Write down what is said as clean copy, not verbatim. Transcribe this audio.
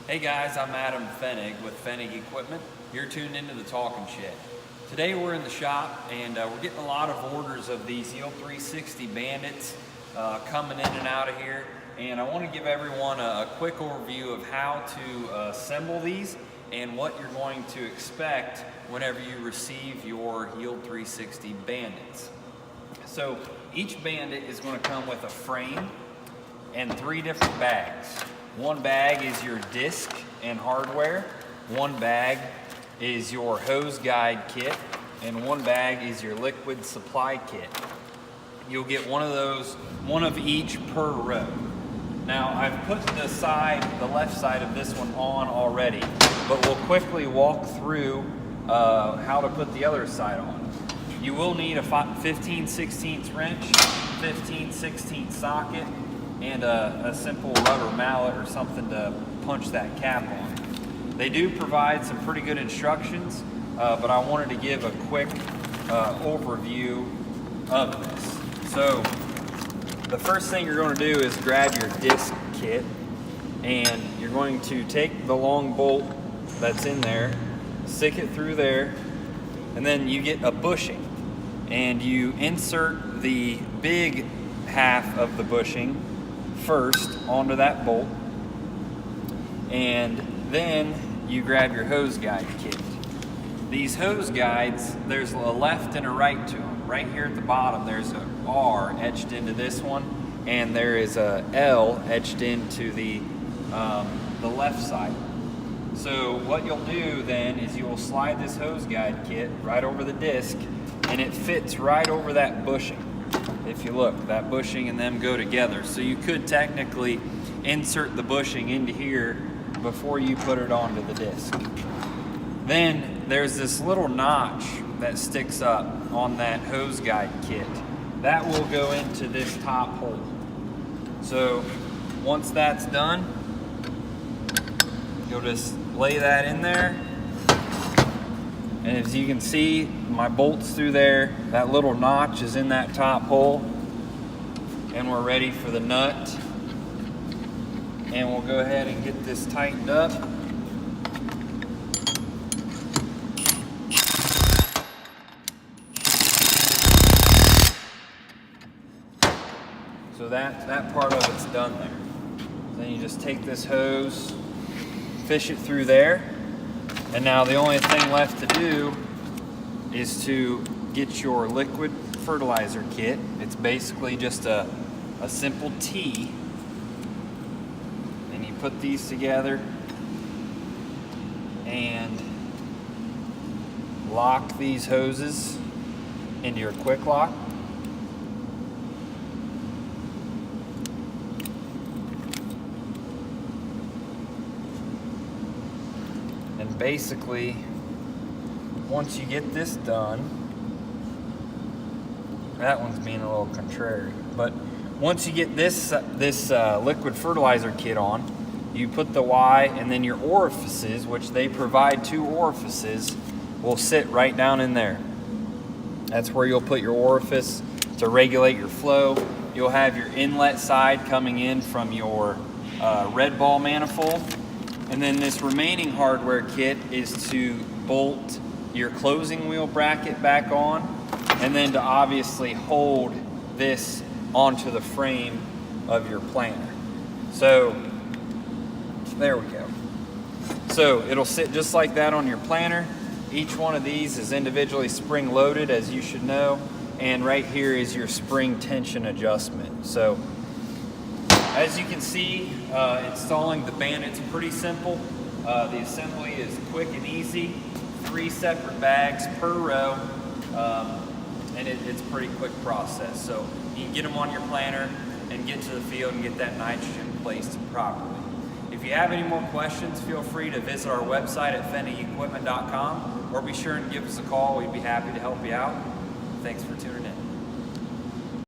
Hey guys, I'm Adam Fennig with Fennig Equipment. You're tuned into the Talking Shed. Today we're in the shop and we're getting a lot of orders of these Yield 360 Bandits coming in and out of here. And I want to give everyone a quick overview of how to assemble these and what you're going to expect whenever you receive your Yield 360 Bandits. So each Bandit is going to come with a frame and 3 different bags. One bag is your disc and hardware, one bag is your hose guide kit, and one bag is your liquid supply kit. You'll get one of those, one of each per row. Now I've put the left side of this one on already, but we'll quickly walk through how to put the other side on. You will need a 15/16 wrench, 15/16 socket, and a simple rubber mallet or something to punch that cap on. They do provide some pretty good instructions, but I wanted to give a quick overview of this. So the first thing you're going to do is grab your disc kit, and you're going to take the long bolt that's in there, stick it through there, and then you get a bushing, and you insert the big half of the bushing first onto that bolt, and then you grab your hose guide kit. These hose guides, there's a left and a right to them. Right here at the bottom there's a R etched into this one, and there is a L etched into the left side. So what you'll do then is you will slide this hose guide kit right over the disc, and it fits right over that bushing. If you look, that bushing and them go together. So you could technically insert the bushing into here before you put it onto the disc. Then there's this little notch that sticks up on that hose guide kit. That will go into this top hole. So once that's done, you'll just lay that in there. And as you can see, my bolt's through there. That little notch is in that top hole. And we're ready for the nut. And we'll go ahead and get this tightened up. So that part of it's done there. Then you just take this hose, fish it through there. And now the only thing left to do is to get your liquid fertilizer kit. It's basically just a simple T. And you put these together and lock these hoses into your quick lock. And basically, once you get this done, that one's being a little contrary, but once you get this liquid fertilizer kit on, you put the Y, and then your orifices, which they provide 2 orifices, will sit right down in there. That's where you'll put your orifice to regulate your flow. You'll have your inlet side coming in from your red ball manifold. And then this remaining hardware kit is to bolt your closing wheel bracket back on, and then to obviously hold this onto the frame of your planer. So there we go. So it'll sit just like that on your planer. Each one of these is individually spring loaded, as you should know, and right here is your spring tension adjustment. So as you can see, installing the Bandit's pretty simple. The assembly is quick and easy. 3 separate bags per row, and it's a pretty quick process. So you can get them on your planter and get to the field and get that nitrogen placed properly. If you have any more questions, feel free to visit our website at fennigequipment.com, or be sure and give us a call. We'd be happy to help you out. Thanks for tuning in.